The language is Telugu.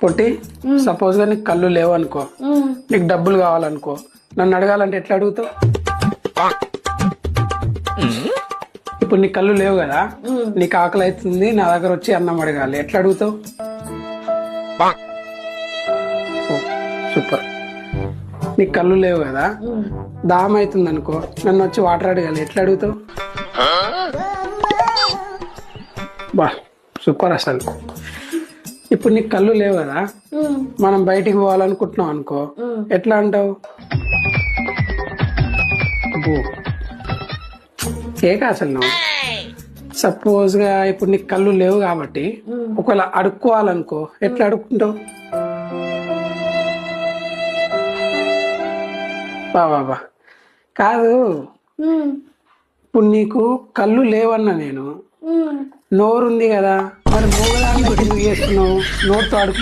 పొట్టి సపోజ్ గా నీకు కళ్ళు లేవు అనుకో, నీకు డబ్బులు కావాలనుకో, నన్ను అడగాలంటే ఎట్లా అడుగుతావు? ఇప్పుడు నీ కళ్ళు లేవు కదా, నీకు ఆకలి అవుతుంది, నా దగ్గర వచ్చి అన్నం అడగాలి, ఎట్లా అడుగుతావు? సూపర్. నీకు కళ్ళు లేవు కదా, దాహం అవుతుంది అనుకో, నన్ను వచ్చి వాటర్ అడగాలి, ఎట్లా అడుగుతావు? బా సూపర్ అసలు. ఇప్పుడు నీకు కళ్ళు లేవు కదా, మనం బయటికి పోవాలనుకుంటున్నాం అనుకో, ఎట్లా అంటావు? కేక అసలు నువ్వు. సపోజ్ గా ఇప్పుడు నీకు కళ్ళు లేవు కాబట్టి ఒకవేళ అడుక్కోవాలనుకో, ఎట్లా అడుక్కుంటావు? బాబా కాదు, ఇప్పుడు నీకు కళ్ళు లేవన్నా నేను, నోరుంది కదా, మరి మూగదాన్ని ఎందుకు చేస్తున్నావు? నోరుతో అడుగు.